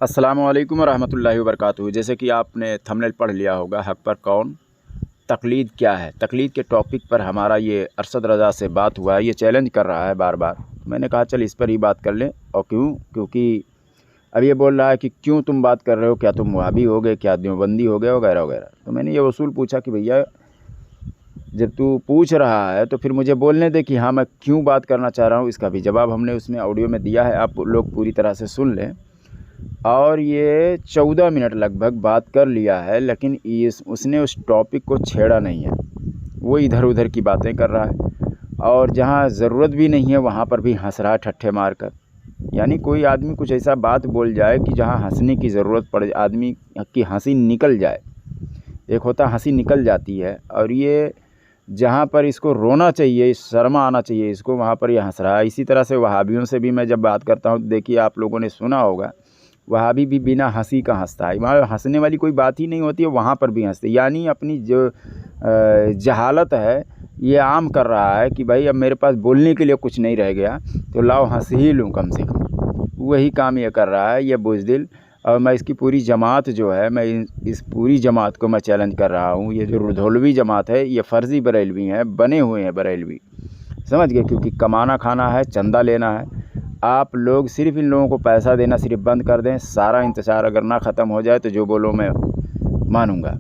अस्सलामुअलैकुम वरहमतुल्लाहि वबरकातुहू। जैसे कि आपने थंबनेल पढ़ लिया होगा, हक़ पर कौन, तक़लीद क्या है। तक़लीद के टॉपिक पर हमारा ये अरशद रज़ा से बात हुआ है। ये चैलेंज कर रहा है बार बार। मैंने कहा चल इस पर ही बात कर लें। और क्योंकि अब ये बोल रहा है कि क्यों तुम बात कर रहे हो, क्या तुम वहाबी हो गए, क्या देवबंदी हो गए, वगैरह वगैरह। तो मैंने ये उसूल पूछा कि भैया जब तू पूछ रहा है तो फिर मुझे बोलने दे कि हाँ मैं क्यों बात करना चाह रहा हूँ। इसका भी जवाब हमने उसमें ऑडियो में दिया है, आप लोग पूरी तरह से सुन लें। और ये 14 मिनट लगभग बात कर लिया है, लेकिन उसने उस टॉपिक को छेड़ा नहीं है। वो इधर उधर की बातें कर रहा है और जहाँ ज़रूरत भी नहीं है वहाँ पर भी हंस रहा है ठट्ठे मार कर। यानी कोई आदमी कुछ ऐसा बात बोल जाए कि जहाँ हंसने की ज़रूरत पड़े, आदमी की हंसी निकल जाए। एक होता हंसी निकल जाती है, और ये जहाँ पर इसको रोना चाहिए, शर्मा आना चाहिए इसको, वहाँ पर ये हंस रहा है। इसी तरह से वहाबियों से भी मैं जब बात करता हूँ, देखिए आप लोगों ने सुना होगा, वहाबी भी बिना हंसी का हंसता है। वहाँ हंसने वाली कोई बात ही नहीं होती है, वहाँ पर भी हंसते। यानी अपनी जो जहालत है ये आम कर रहा है कि भाई अब मेरे पास बोलने के लिए कुछ नहीं रह गया तो लाओ हंस ही लूँ कम से कम। वही काम ये कर रहा है, ये बुज़दिल। और मैं इसकी पूरी जमात जो है, मैं इस पूरी जमात को मैं चैलेंज कर रहा हूँ। ये जो रुधौलवी जमात है, ये फ़र्ज़ी बरेलवी हैं, बने हुए हैं बरेलवी, समझ गए। क्योंकि कमाना खाना है, चंदा लेना है। आप लोग सिर्फ इन लोगों को पैसा देना सिर्फ बंद कर दें, सारा इंतज़ार अगर ना ख़त्म हो जाए तो जो बोलो मैं मानूँगा।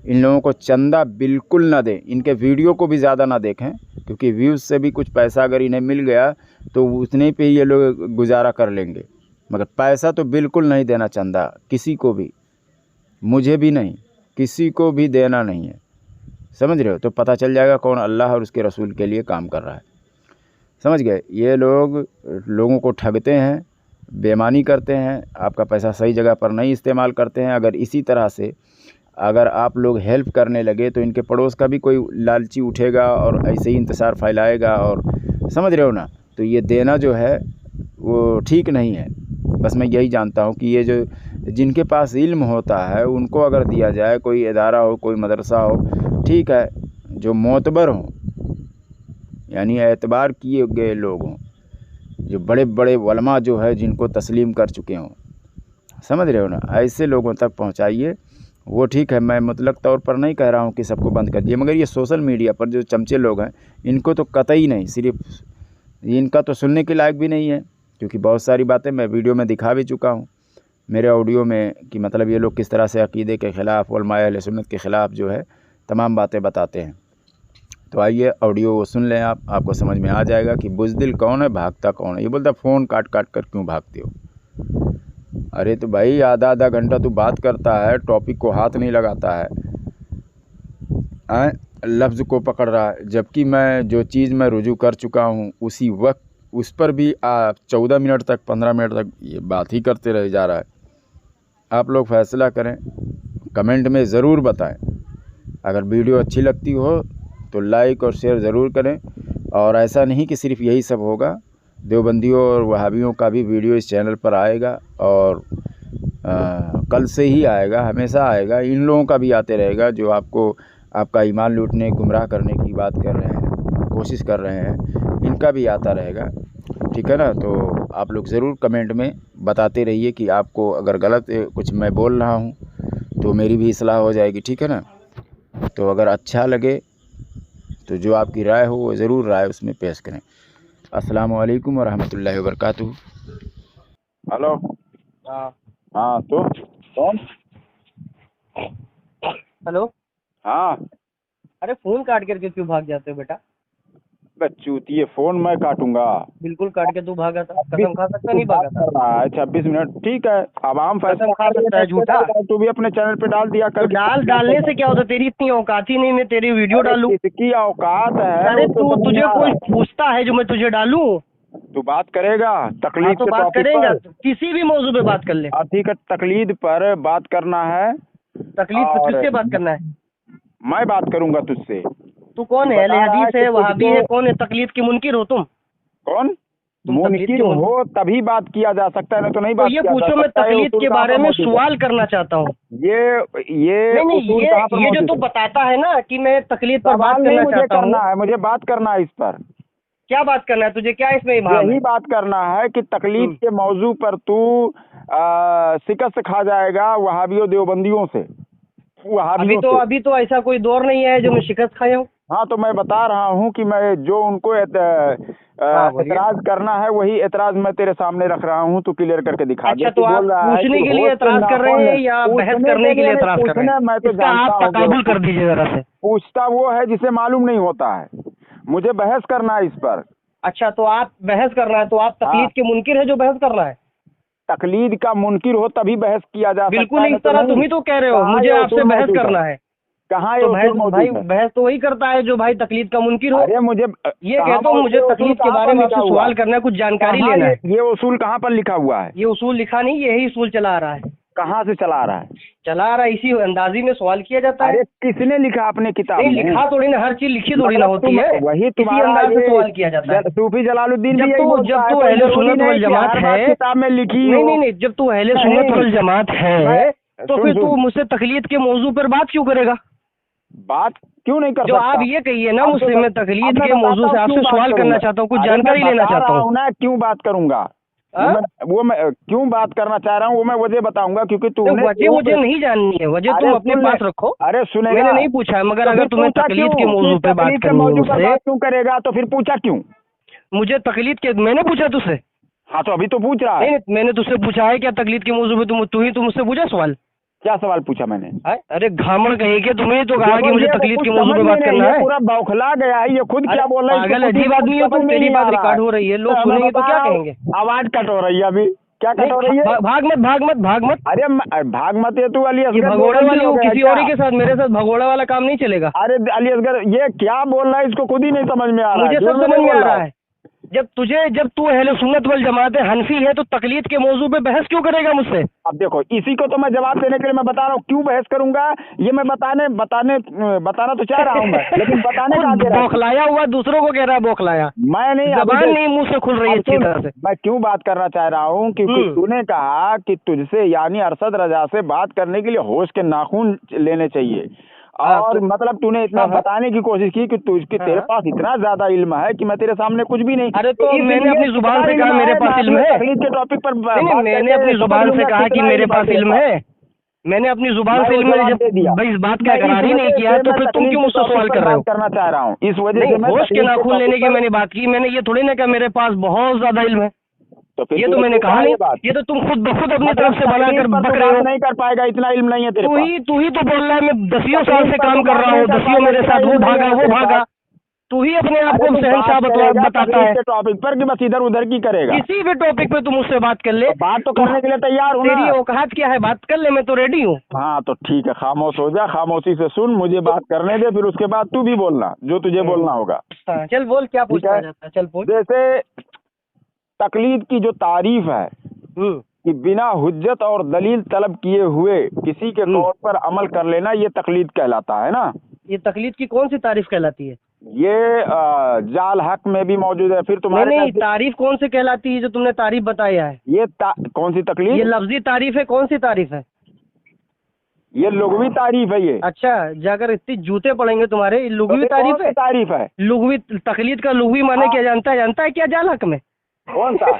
इन लोगों को चंदा बिल्कुल ना दें, इनके वीडियो को भी ज़्यादा ना देखें, क्योंकि व्यूज़ से भी कुछ पैसा अगर इन्हें मिल गया तो उतने पे ये लोग गुजारा कर लेंगे। मगर पैसा तो बिल्कुल नहीं देना, चंदा किसी को भी, मुझे भी नहीं, किसी को भी देना नहीं है, समझ रहे हो। तो पता चल जाएगा कौन अल्लाह और उसके रसूल के लिए काम कर रहा है, समझ गए। ये लोग लोगों को ठगते हैं, बेईमानी करते हैं, आपका पैसा सही जगह पर नहीं इस्तेमाल करते हैं। अगर इसी तरह से अगर आप लोग हेल्प करने लगे तो इनके पड़ोस का भी कोई लालची उठेगा और ऐसे ही इंतज़ार फैलाएगा, और समझ रहे हो ना। तो ये देना जो है वो ठीक नहीं है। बस मैं यही जानता हूँ कि ये जो जिनके पास इल्म होता है उनको अगर दिया जाए, कोई इदारा हो, कोई मदरसा हो, ठीक है, जो मोतबर हों, यानी एतबार किए गए लोग हों, जो बड़े बड़े उलमा जो है जिनको तस्लीम कर चुके हों, समझ रहे हो ना, ऐसे लोगों तक पहुंचाइए। वो ठीक है, मैं मुतलक तौर पर नहीं कह रहा हूं कि सबको बंद कर दिए, मगर ये सोशल मीडिया पर जो चमचे लोग हैं इनको तो कतई नहीं, सिर्फ इनका तो सुनने के लायक भी नहीं है। क्योंकि बहुत सारी बातें मैं वीडियो में दिखा भी चुका हूँ, मेरे ऑडियो में, कि मतलब ये लोग किस तरह से अक़ीदे के ख़िलाफ़, उलमाए अहले सुन्नत के ख़िलाफ़ जो है तमाम बातें बताते हैं। तो आइए ऑडियो सुन लें आप, आपको समझ में आ जाएगा कि बुज़दिल कौन है, भागता कौन है। ये बोलता फ़ोन काट काट कर क्यों भागते हो। अरे तो भाई आधा आधा घंटा तू बात करता है, टॉपिक को हाथ नहीं लगाता है, लफ्ज़ को पकड़ रहा है। जबकि मैं जो चीज़ मैं रुजू कर चुका हूँ उसी वक्त उस पर भी आप 14 मिनट तक, 15 मिनट तक ये बात ही करते रह जा रहा है। आप लोग फ़ैसला करें, कमेंट में ज़रूर बताएं। अगर वीडियो अच्छी लगती हो तो लाइक और शेयर ज़रूर करें। और ऐसा नहीं कि सिर्फ यही सब होगा, देवबंदियों और वहाबियों का भी वीडियो इस चैनल पर आएगा, और कल से ही आएगा, हमेशा आएगा। इन लोगों का भी आते रहेगा जो आपको आपका ईमान लूटने, गुमराह करने की बात कर रहे हैं, कोशिश कर रहे हैं, इनका भी आता रहेगा, ठीक है ना। तो आप लोग ज़रूर कमेंट में बताते रहिए कि आपको अगर गलत कुछ मैं बोल रहा हूँ तो मेरी भी इस्लाह हो जाएगी, ठीक है ना। तो अगर अच्छा लगे तो जो आपकी राय हो वो ज़रूर राय उसमें पेश करें। अस्सलामु अलैकुम वरहमतुल्लाहि वबरकातुहू। हेलो। हाँ हाँ तो कौन? हेलो। हाँ अरे फोन काट करके क्यों भाग जाते हो बेटा? चूतिए, फ़ोन मैं काटूंगा? बिल्कुल काट के तू भागा था, 26 कसम खा सकता तू नहीं बात भागा था? कर रहा है, 26 मिनट, ठीक है। अब आम कसम फैसला खा कर सकता लेना है झूठा? चाहिए, तू भी अपने चैनल पे डाल दिया तो कर। डालने से क्या होता? तेरी इतनी औकात ही नहीं मैं तेरी वीडियो अरे डालूं? किसकी औकात है अरे वो तो समझ में तुझे आ कोई रहा है। पूछता है जो मैं तुझे डालूं? तू बात करेगा हाँ तकलीद तो के बात टॉपिक करेंगे, पर? किसी भी मौजू पे बात कर ले। ठीक है, तकलीद पर बात करना है। तकलीफ पे और किससे बात करना है? मैं बात करूंगा तुझसे। तू कौन तू है? अहले बता रहा है हदीस कि है, वहाबी तुझको है, कौन है? तकलीफ की मुनकिर हो तुम? कौन तुम तकलीफ मुनकिर के मुनकिर? हो तभी बात किया जा सकता है, ना तो नहीं तो बात ये किया जा पूछो, मैं सकता है। ये तकलीफ उसूल के कहाँ बारे पर में मौजूद है? सवाल करना चाहता हूँ। ये नहीं नहीं, उसूल ये कहाँ पर ये जो मौजूद तू है? बताता है ना कि मैं तकलीफ पर बात सवाल नहीं करना मुझे चाहता हूँ, करना है, मुझे बात करना है इस पर। क्या बात करना है तुझे? क्या इसमें इबाहम है? यही बात करना है कि तकलीद के मौजू पर तू शिकस्त खा जाएगा वहाबियों देवबंदियों से, वहाबियों से। अभी तो ऐसा कोई दौर नहीं है जो मैं शिकस्त खाया हूँ। हाँ तो मैं बता रहा हूँ कि मैं जो उनको एतराज करना है वही एतराज मैं तेरे सामने रख रहा हूँ, तू क्लियर करके दिखा दे। अच्छा, तो आप पूछने के लिए एतराज कर रहे हैं या बहस करने के लिए एतराज कर रहे हैं? मैं तो इसका जानता आप हूँ, तकाबुल कर दीजिए जरा से। पूछता वो है जिसे मालूम नहीं होता है, मुझे बहस करना है इस पर। अच्छा, तो आप बहस करना है, तो आप तकलीद के मुनकिर है जो बहस करना है? तकलीद का मुनकिर हो तभी बहस किया जा सकता है। बिल्कुल इस तरह तुम ही तो कह रहे हो मुझे आपसे बहस करना है। कहाँ तो भाई बहस तो वही करता है जो भाई तकलीद का मुनकिर हो। अरे मुझे ये कहता हूँ मुझे तकलीद के बारे में आपसे सवाल करना है, कुछ जानकारी लेना है। ये उसूल कहाँ पर लिखा हुआ है? ये उसूल लिखा नहीं, यही उसूल चला आ रहा है। कहाँ से चला आ रहा है? चला आ रहा है, इसी अंदाजी में सवाल किया जाता है। अरे किसने लिखा अपने किताब में? लिखा थोड़ी ना, हर चीज लिखी थोड़ी ना होती है, वही इसी अंदाज से सवाल किया जाता है। सूफी जलालुद्दीन जब तू अहले सुन्नत वल जमात है, किताब में लिखी नहीं, जब तू अहले सुन्नत वल जमात है तो फिर तू मुझसे तकलीद के मौजू पर बात क्यों करेगा? बात क्यों नहीं कर जो आप ये कहिए ना मुझसे, मैं तकलीद के मौजू से आपसे सवाल करना चाहता हूँ, कुछ जानकारी लेना चाहता हूँ ना। क्यों बात करूंगा वो मैं क्यों बात करना चाह रहा हूँ वो मैं वजह बताऊंगा, क्योंकि तू वजह मुझे नहीं जाननी है, वजह तुम अपने पास रखो। अरे सुने, मैंने नहीं पूछा है, मगर अगर तुम्हें तकलीद के मौजू पे बात करनी है मुझसे, क्यों करेगा? तो फिर पूछा क्यों? मुझे तकलीद के, मैंने पूछा तुझसे? हाँ तो अभी तो पूछ रहा है। नहीं, मैंने तुझसे पूछा है क्या तकलीद के मौजू पे? तू ही तो मुझसे पूछा सवाल। क्या सवाल पूछा मैंने? अरे घामड़ कहे के तुम्हें तो कहा कि मुझे तकलीद के मौजू पे बात करना है। पूरा बौखला गया है, ये खुद क्या बोल रहा है? पागल अजीब आदमी हो तुम, मेरी बात रिकॉर्ड हो रही है, लोग सुनेंगे तो क्या कहेंगे? आवाज कट हो रही है अभी, क्या कट हो रही है? भाग मत। अरे भाग मत, ये तू अली असगर भगोड़े वाली हो किसी और के साथ, मेरे साथ भगोड़ा वाला काम नहीं चलेगा। अरे अली असगर ये क्या बोल रहा है, इसको खुद ही नहीं समझ में आ रहा है। मुझे सब समझ में आ रहा है। जब तू अहले सुन्नत वल जमात है, हनफी है, तो तकलीद के मौजू पे बहस क्यों करेगा मुझसे? अब देखो, इसी को तो मैं जवाब देने के लिए मैं बता रहा हूँ, क्यों बहस करूंगा ये मैं बताना तो चाह रहा हूँ मैं, लेकिन बताने का बौखलाया हुआ दूसरों को कह रहा है बौखलाया। मैं नहीं, जबान नहीं मुंह से खुल रही है अच्छी तरह से। मैं क्यों बात करना चाह रहा हूँ, क्योंकि तूने कहा कि तुझसे यानी अरशद रजा से बात करने के लिए होश के नाखून लेने चाहिए, और मतलब तूने इतना बताने की कोशिश की कि तेरे पास इतना ज्यादा इल्म है कि मैं तेरे सामने कुछ भी नहीं। अरे तो मैंने अपनी जुबान से कहा मेरे पास इल्म है। तकलीद के टॉपिक पर मैंने अपनी जुबान से कहा कि मेरे पास इल्म है। मैंने अपनी जुबान से इल्म जब भाई इस बात का करार ही नहीं किया तो फिर तुम क्यों मुझसे सवाल कर रहे हो? करना चाह रहा हूँ इस वजह से मैं होश के नाखून लेने की मैंने बात की। मैंने ये थोड़ी ना कहा मेरे पास बहुत ज्यादा इल्म है, ये तो मैंने कहा नहीं। ये तो तुम खुद अपनी तरफ से बनाकर बक रहे हो। नहीं कर पाएगा, इतना इल्म नहीं है तेरे पास। तू ही तो बोल रहा है मैं 10 साल से काम कर रहा हूँ, 10 मेरे साथ वो भागा। तू ही अपने आप को शहंशाह बताता है टॉपिक पर कि बस इधर उधर की करेगा। किसी भी टॉपिक पे तुम मुझसे बात कर ले, बात तो करने के लिए तैयार हूँ। तेरी औकात क्या है, बात कर ले, मैं तो रेडी हूँ। हाँ तो ठीक है, खामोश हो जा, खामोशी से सुन, मुझे बात करने दे, फिर उसके बाद तू भी बोलना जो तुझे बोलना होगा। चल बोल, क्या पूछना चाहता है, चल बोल। जैसे तकलीद की जो तारीफ है कि बिना हुज्जत और दलील तलब किए हुए किसी के कौल पर अमल कर लेना, ये तकलीद कहलाता है ना। ये तकलीद की कौन सी तारीफ कहलाती है? ये जाल हक में भी मौजूद है। फिर तुम्हारे नहीं, तारीफ कौन सी कहलाती है जो तुमने तारीफ बताया है? ये कौन सी तकलीद? ये लफ्जी तारीफ है, कौन सी तारीफ है? ये लुग़वी तारीफ है ये। अच्छा, जाकर इतनी जूते पड़ेंगे तुम्हारे, लुग़वी तारीफ है? तारीफ है लुग़वी तकलीद का लुग़वी माने क्या जानता है क्या जाल हक में? कौन सा?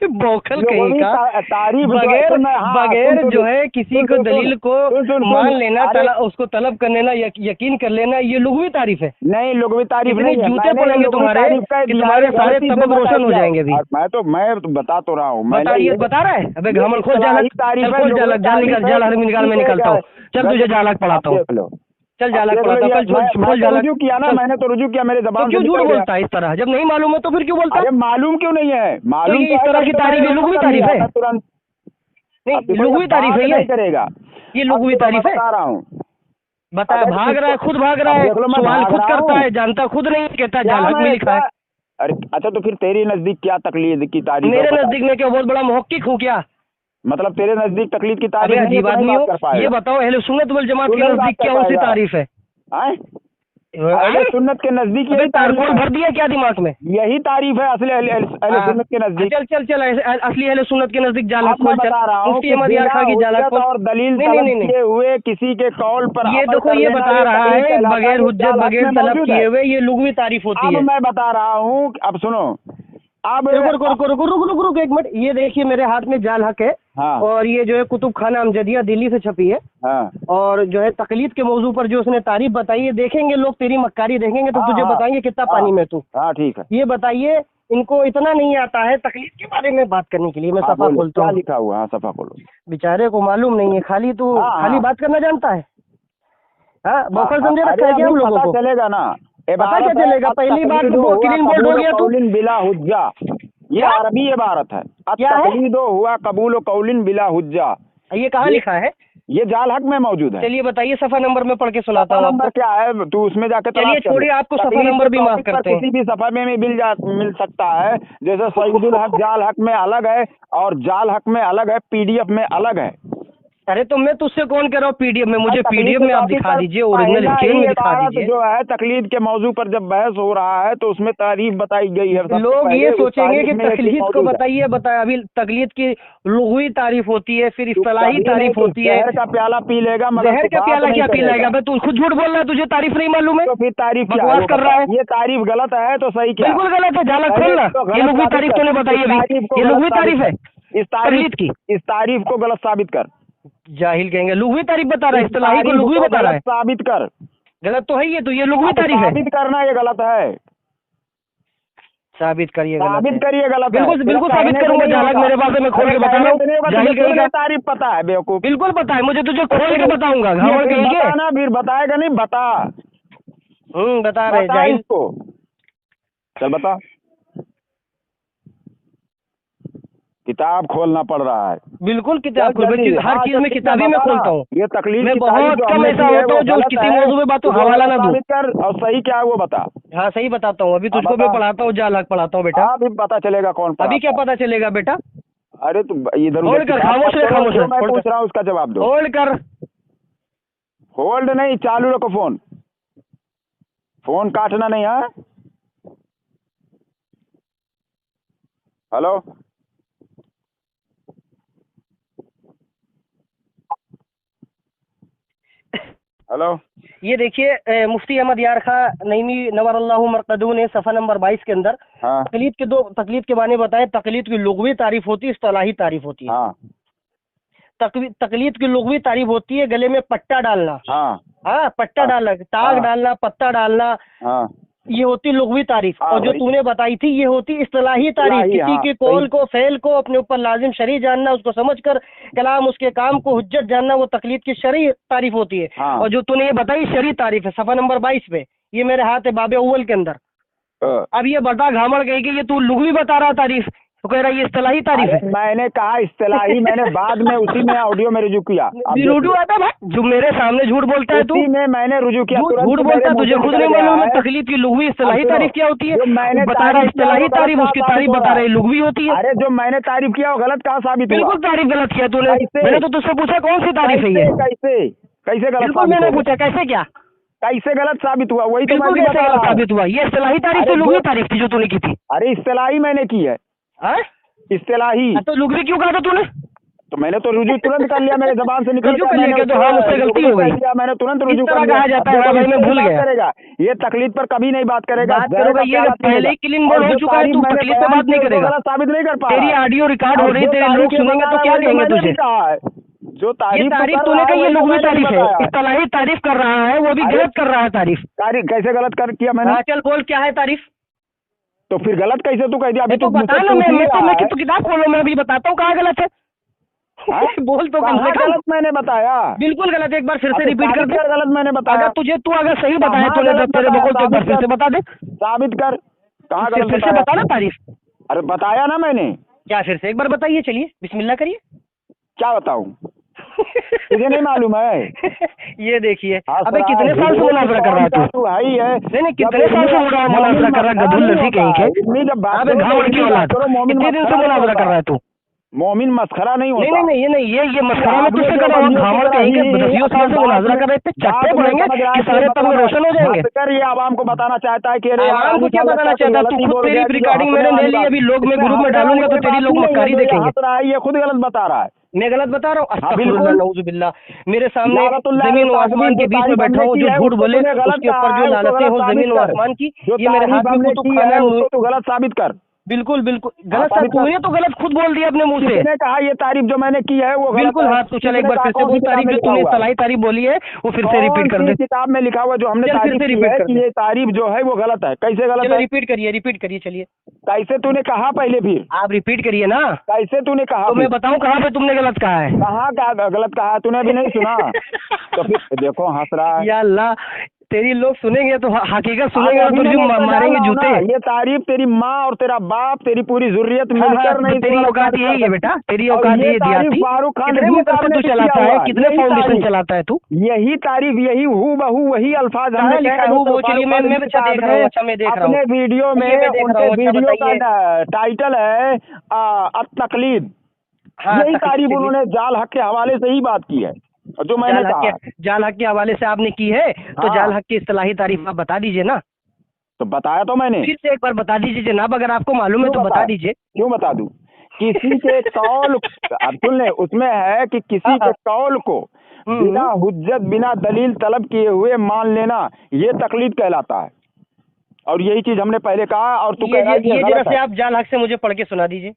बौखल कहीं का तारीफ बगैर जो है किसी को दलील को मान लेना, उसको तलब कर लेना, यकीन कर लेना, ये लुग़वी तारीफ है? नहीं, लुग़वी तारीफ नहीं। जूते पड़ेंगे तुम्हारे कि तुम्हारे सारे सबक रोशन हो जाएंगे भी। मैं बता तो रहा हूँ। बता रहा है? अबे घामड़ खोल जालक, जाल निकाल, मैं निकालता हूँ। चल तुझे जालक पढ़ाता हूँ, चल जालक पढ़ाता हूँ। रुजू किया ना मैंने, तो रुजू किया मेरे जबान। क्यों झूठ बोलता है इस तरह? जब नहीं मालूम है तो फिर क्यों बोलता है? मालूम क्यों नहीं है? मालूम इस तरह की तारीफ है, लुग़वी तारीफ है? नहीं, लुग़वी तारीफ है ये, करेगा ये लुग़वी तारीफ है। बता रहा हूँ, बता। भाग रहा है, खुद भाग रहा है, सवाल खुद करता है, जानता खुद नहीं, कहता जाल हक में लिखा है। अरे अच्छा, तो फिर तेरी नजदीक क्या तकलीद की तारीफ? मेरे नजदीक में क्या बहुत बड़ा मुहक्किक हूँ क्या? मतलब तेरे नजदीक तकलीद की तारीफ? अजीब आदमी हो। ये बताओ अहले सुन्नत वल जमात के नजदीक क्या कौन सी तारीफ है? अहले सुन्नत के नजदीक तारकोल भर दिया क्या दिमाग में? यही तारीफ है असली अहले सुन्नत के नजदीक। चल असली अहले सुन्नत के नजदीक जाल हक खोल। बता रहा हूँ और दलील किए हुए किसी के कौल पर। ये देखो, ये बता रहा है बगैर हुज्जत बगैर तलब किए हुए, ये लुग़वी तारीफ होती है। मैं बता रहा हूँ, अब सुनो। अब रुक एक मिनट, ये देखिए मेरे हाथ में जाल हक है, हाँ। और ये जो है कुतुब खाना अमजदिया दिल्ली से छपी है। हाँ और जो है तकलीद के मौजू पर जो उसने तारीफ बताई है, देखेंगे लोग तेरी मक्कारी देखेंगे तो हाँ, तुझे हाँ, बताएंगे कितना हाँ, पानी में तू। हाँ ठीक है। ये बताइए, इनको इतना नहीं आता है तकलीद के बारे में बात करने के लिए। मैं हाँ सफा बोलो, खोलता क्या हूँ, लिखा हुआ? हाँ सफा खोलो। बेचारे को मालूम नहीं है, खाली तू हाँ, खाली हाँ, बात करना जानता है। हाँ, बौखर हाँ, समझे रखा अरे है क्या हम अभी लोगों पता को? चलेगा ना। पता क्या इबारत है चलेगा? पहली बात अत-तक़लीदु वो हुआ क्लीन बोल्ड हो कबूल गया तू। कौलिन बिला हुज्जा। ये क्या अरबी इबारत है। क्या है? अत-तक़लीदु हुआ कबूल कौलिन बिला हुज्जा। ये कहाँ ये लिखा है? ये जाल हक में मौजूद है। चलिए बताइए, सफा नंबर में पढ़ के सुनाता सफा हूँ नंबर आपको। क्या है? तू उसमें जाके चलिए तलाश कर ले। छोड़िए, आपको सफा तकलीद नंबर के भी माफ टॉपिक पर करते हैं। किसी भी सफा में मिल सकता है। जैसे सईदुल हक जाल हक में अलग है और जाल हक में अलग है, पीडीएफ में अलग है। अरे तो मैं तुझसे कौन कह रहा हूँ पीडीएफ में? मुझे तकलीद पीडीएफ के में आप टॉपिक दिखा पर दीजिए, ओरिजिनल पहला स्केल ही में दिखा इबारत दीजिए। जो है तकलीद के मौजू पर जब बहस हो रहा है तो उसमें तारीफ बताई गई है। सबसे लोग पहले ये उस सोचेंगे तारीफ कि में ये चीज तकलीद को मौजूद है। बताइए, अभी तकलीद की लुग़वी तारीफ होती है, फिर तू इस्तिलाही कभी नहीं, तारीफ तू होती है। जहर का प्याला पी लेगा मगर जहर तू का बात प्याला नहीं क्या पी करेगा। लाएगा? मैं तू खुद झूठ बोल रहा है, तुझे तारीफ नहीं मालूम है? तो फिर तारीफ क्या है बकवास वो कर बता। रहा है। ये तारीफ गलत है तो सही क्या? बिल्कुल गलत है, झालक खोल पहले ना। इसको ये गलत लुग़वी साबित तारीफ कर। तूने बताई इस अभी, तारीफ को ये गलत लुग़वी साबित तारीफ है कर। तकलीद की। इस तारीफ को गलत साबित कर। जाहिल कहेंगे, लुग़वी तारीफ बता रहा है, इस इस्तिलाही को तारीफ लुग़वी को बता रहा गलत है। साबित कर। गलत तो है ये, तो ये लुग़वी अब तारीफ है। साबित करना ये गलत है। साबित करिए गलत है। साबित करिए गलत है। बिल्कुल बिल्कुल सिर्फ साबित कहने से करूंगा, नहीं झालक होगा। मेरे पास है, मैं खोल अरे के बता रहा कहने से नहीं हूँ। होगा, जाहिल तुझे कहेगा। तारीफ पता है बेवकूफ। बिल्कुल पता है मुझे, तुझे तो खोल फिर के बताऊंगा, घावड़ ये कहेंगे। बताना, फिर बताएगा नहीं, बता। बता रहे बता जाहिल। इसको। चल बता। किताब खोलना पड़ रहा है। बिल्कुल किताब खोल, जल्दी। हर हाँ, चीज तो में ठीक है, किताबी में बता ना। खोलता हूँ। ये तकलीफ मैं की तारीफ बहुत जो कम हमने ऐसा की है होता वो हूँ जो गलत किसी है। मौजू में बात तो हवाला गलत ना दूं। साबित कर और सही क्या है वो बता। हाँ सही बताता हूँ, अभी हाँ, तुझको बता। मैं पढ़ाता हूँ, झालक पढ़ाता हूँ बेटा। अभी पता चलेगा कौन अभी क्या पढ़ाता पता चलेगा बेटा? है। अरे तू इधर उधर होल्ड की कर, बात खामोश मत रहे, करो। खामोश जो रहे, मैं होल्ड पूछ कर, रहा हूँ उसका जवाब दो। होल्ड कर। होल्ड नहीं, चालू रखो फोन। फोन काटना नहीं है। हेलो। हेलो। ये देखिए, मुफ्ती अहमद यार खां नईमी नवरल्लाहु मरकदू ने सफ़ा नंबर 22 के अंदर हाँ तकलीद के बारे में बताया। तकलीद की लुग़वी तारीफ होती है, इस्तिलाही तारीफ होती है। हाँ तकलीद की लुग़वी तारीफ होती है गले में पट्टा डालना। हाँ हाँ, पट्टा हाँ, डालना, ताग हाँ, डालना, पत्ता डालना, हाँ ये होती लुग़वी तारीफ। हाँ और जो भाई। तूने बताई थी ये होती इस्तिलाही तारीफ। इस्तिलाही, किसी हाँ, के सही। कौल को, फेल को अपने ऊपर लाजिम शरई जानना, उसको समझकर कलाम उसके काम को हुज्जत जानना, वो तकलीद की शरई तारीफ होती है। हाँ। और जो तूने ये बताई शरई तारीफ है, सफ़ा नंबर 22 पे, ये मेरे हाथ है बाब अव्वल के अंदर। अब ये बता घामड़ कही कि ये तू लुग़वी बता रहा तारीफ, तो कह रहा ये इस्तिलाही तारीफ अरे है। मैंने कहा इस्तिलाही, मैंने बाद में उसी में ऑडियो में रुजू किया। अब देख रुजू लो। आता है भाई, जो मेरे सामने झूठ बोलता है तू। उसी में मैंने रुजू किया। तुरंत झूठ मेरे बोलता है, मुंह तुझे से खुद निकल नहीं गया मालूम है है। तकलीद की लुग़वी अब इस्तिलाही सुनो, तारीफ क्या होती है? जो मैंने बता रहा तारीफ किया इस्तिलाही वो गलत तारीफ, कहाँ उसकी साबित तारीफ हो बता रहा रहे है? लुग़वी होती है। अरे जो मैंने तारीफ किया वो गलत कहाँ साबित हुआ? बिल्कुल तारीफ गलत किया तूने। कैसे? मैंने तो तुझसे पूछा कौन सी तारीफ है ये? कैसे कैसे गलत बिल्कुल साबित मैंने हुआ? पूछा, कैसे क्या? कैसे गलत साबित हुआ? वही तो मैं बिल्कुल भी कैसे बता गलत रहा हूँ। साबित हुआ? ये इस्तिलाही तारीफ अरे से लुग़वी जो- तारीफ थी जो तूने की थी। अरे इस्तिलाही मैंने की है। हाँ? इस्तिलाही। तो लुग़वी क्यों कहा था तूने? तो मैंने तो रुजू तुरंत कर लिया, मेरे जबान से निकल रुजू गया। कर लिया मैंने क्या? तो हाँ, मुझसे गलती हो गई। मैंने तुरंत इस रुजू तरह कर लिया। कहा जाता है, अब हाँ भाई, देखो, मैं इस पर भूल बात गया। करेगा ये तकलीद पर कभी नहीं बात करेगा। बात करूंगा ये पहले ही क्लीन बोर्ड हो चुका है, तू तकलीफ पे बात नहीं करेगा। गलत साबित नहीं कर पा तेरी ऑडियो रिकॉर्ड हो रही है, तेरे लोग सुनेंगे तो क्या कहेंगे तुझे? जो ये तारीफ तारीफ तूने कही, ये लुग़वी तारीफ है, इस्तिलाही तारीफ कर रहा है, वो भी गलत कर रहा है तारीफ। तारीफ कैसे गलत कर किया मैंने? हाँ चल बोल, क्या है तारीफ? तो फिर गलत कैसे तू कह दिया? अभी तो तो बता ना, मैं तो किताब खोलो, मैं अभी बताता हूँ कहाँ गलत है। बोल तो कम से कम। गलत मैंने बताया? बिल्कुल गलत, एक बार फिर से रिपीट कर दे। गलत मैंने बताया? अगर सही बताया तूने तो तेरे बकौल तो एक बार फिर से बता दे। साबित कर। कहाँ गलत फिर से बता ना तारीफ। अरे बताया ना मैंने। क्या फिर से एक बार बताइए, चलिए बिस्मिल्लाह करिए। क्या बताऊं? तुझे नहीं मालूम है? ये देखिए, अबे कितने साल से मुनाजरा कर रहा है तू? है ही है। नहीं कितने साल से मुनाजरा कर रहा है, गधुल नसी कहीं के। जब बात अबे घावड़ की औलाद, कितने दिन से मुनाजरा कर रहा है तू? मोमिन मस्खरा नहीं होता। नहीं ये मस्खरा में तुझसे कर रहा हूँ। घावड़ कहीं के 10 साल से मुनाजरा कर रहे थे, चट्टे पड़ेंगे कि सारे तब रोशन हो जाएंगे। कर ये आवाम को बताना चाहता है कि आवाम को क्या बताना चाहता है? तू खुद, तेरी रिकॉर्डिंग मैंने ले ली, अभी लोग मैं ग्रुप में डालूंगा तो तेरी लोग मक्कारी देखेंगे। ये खुद गलत बता रहा है। मैं गलत बता रहा हूँ? बिल्कुल। नऊजुबिल्लाह, मेरे सामने जमीन और आसमान के बीच में बैठा हूँ, जो झूठ बोले उसके ऊपर जो लानतें हो जमीन और आसमान की, ये मेरे हाथ में कुतुब खाना। तो गलत साबित कर। बिल्कुल बिल्कुल गलत सर, तूने तो गलत खुद बोल दिया अपने मुंह से। किसने कहा ये तारीफ जो मैंने की है वो बिल्कुल हाँ, तो चल एक बार फिर से बोल, तारीफ जो तूने सलाही तारीफ बोली है वो फिर से रिपीट कर दे। किताब में लिखा हुआ जो हमने चल, फिर तारीफ से की रिपीट है कर कि दे। ये तारीफ जो है वो गलत है। कैसे गलत चलो है? रिपीट करिए चलिए। कैसे तूने कहा पहले? फिर आप रिपीट करिए ना। कैसे तूने कहा? तो मैं बताऊं कहाँ पे तुमने गलत कहा है? कहाँ का गलत कहा? तूने अभी नहीं सुना? तो फिर देखो हंस रहा है। या अल्लाह, तेरी लोग सुनेंगे तो हकीकत सुनेंगे और तुझे मारेंगे जूते। ये तारीफ तेरी माँ और तेरा बाप, तेरी पूरी जुर्रियत हाँ, मिलकर नहीं। तेरी औकात यही है बेटा, तेरी औकात ये देहाती। फारूक खान कितने मदरसे तू चलाता है, कितने फाउंडेशन चलाता है तू? यही तारीफ, यही हू बहू वही अल्फाज हमने लिखा है। वो चलिए मैं अच्छा देख रहा हूँ, अच्छा मैं देख रहा हूँ अपने वीडियो में। उनके वीडियो का टाइटल है तकलीद। यही तारीफ उन्होंने जाल हक के हवाले से ही बात की है जो मैंने कहा। जाल हक के हवाले से आपने की है तो हाँ। जाल हक की इस्तिलाही तारीफ आप बता दीजिए ना। तो बताया तो मैंने, फिर से एक बार बता दीजिए जनाब, अगर आपको मालूम है तो बता दीजिए। क्यों बता दूं? किसी के कौल अब सुन ले, उसमें है कि किसी के कौल को बिना हुज्जत बिना दलील तलब किए हुए मान लेना ये तकलीद कहलाता है। और यही चीज हमने पहले कहा और तू कह रहा है ये जरा से आप जाल हक से मुझे पढ़ के सुना दीजिए।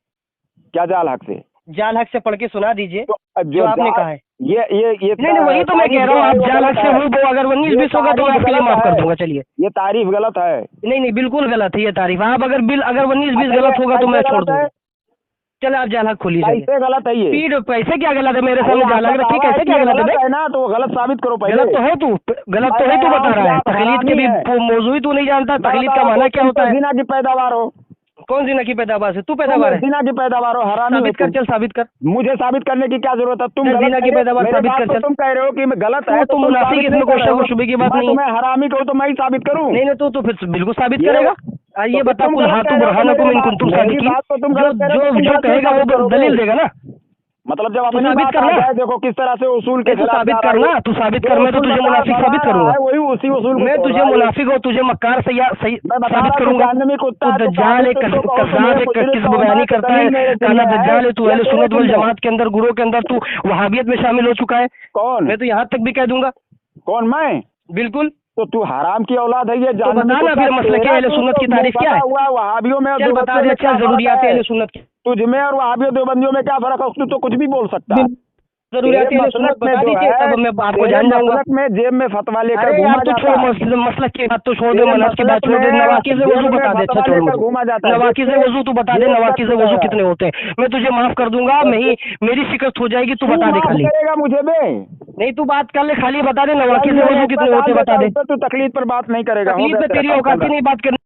क्या जाल हक से? जाल हक से पढ़ के सुना दीजिए तो जो आपने कहा है। ये नहीं वही तो मैं कह रहा हूँ, आप जाल हक से हूँ वो अगर 19-20 होगा तो मैं आपके लिए माफ कर दूंगा। चलिए ये तारीफ गलत है। नहीं बिल्कुल गलत है ये तारीफ। आप अगर 19-20 गलत होगा तो मैं छोड़ दूंगा। चलो आप जाल हक खोलिए। कैसे गलत है ये? स्पीड पैसे क्या गलत है मेरे सामने जाल हक? ठीक है, क्या गलत है ना? तो गलत साबित करो पहले। गलत तो है तू बता रहा है। तकलीद के भी मौजूद ही तू नहीं जानता। तकलीद का माना क्या होता है? जिना की पैदावार हो। कौन जिना की पैदावार से? तू पैदावार है? जिना की पैदावार हो, हरामी। साबित कर, चल साबित कर। मुझे साबित करने की क्या जरूरत है? तुम जिना की पैदावार साबित कर चल। तुम कह रहे हो कि मैं गलत है तो मुनाफिक, इसमें कोई शक व शुबे की बात नहीं है। मैं हरामी कहूँ तो मैं ही साबित करूँ? नहीं तो फिर बिल्कुल साबित करेगा। ये बता कुल हाथू बुरहानकुम इन कुंतुम सादिकीन, जो कहेगा वो दलील देगा ना। मतलब जब अपनी बात आ जाए, देखो किस तरह से उसूल के तू साबित करना, तू साबित कर। मैं तो तुझे मुनाफिक साबित करूंगा। वही उसी उसूल मैं तुझे मुनाफिक और तुझे मक्कार से सही साबित करूंगा। तू दज्जाल है, कज़्ज़ाब है, किस्म बयानी करता है, काला दज्जाल है। तू अहले सुन्नत वल जमात के अंदर, गुरुओं के अंदर तू वहाबियत में शामिल हो चुका है। कौन? मैं तो यहाँ तक भी कह दूंगा। कौन? मैं? बिल्कुल। तो तू हराम की औलाद है। ये तो बता ना फिर मसलके अहले सुन्नत की तारीफ क्या है? वहाबियों में चल बता दे। अच्छा जरूरियात अहले सुन्नत की तुझमें और वहाबियों देवबंदियों में क्या फर्क है? तू तो कुछ भी बोल सकता है। जरूरियात अहले सुन्नत बता दीजिए, तब मैं आपको जान जाऊंगा। में जेब में फतवा लेकर यार तो छोड़, मसलक की बात तो छोड़ दे, मनहज की बात छोड़ दे। नवाकिज़ वजू बता दे। अच्छा छोड़, नवाकिज़ वजू तू बता दे, नवाकिज़ वजू कितने होते हैं? मैं तुझे माफ कर दूंगा। मेरी शिकस्त हो जाएगी, तू बता दे खाली। मुझे बे नहीं तू बात कर ले, खाली बता दे नवाकिज़ वजू कितने होते बता दे। तू तकलीफ पर बात नहीं करेगा। तकलीफ में तेरी औकात की नहीं बात करनी।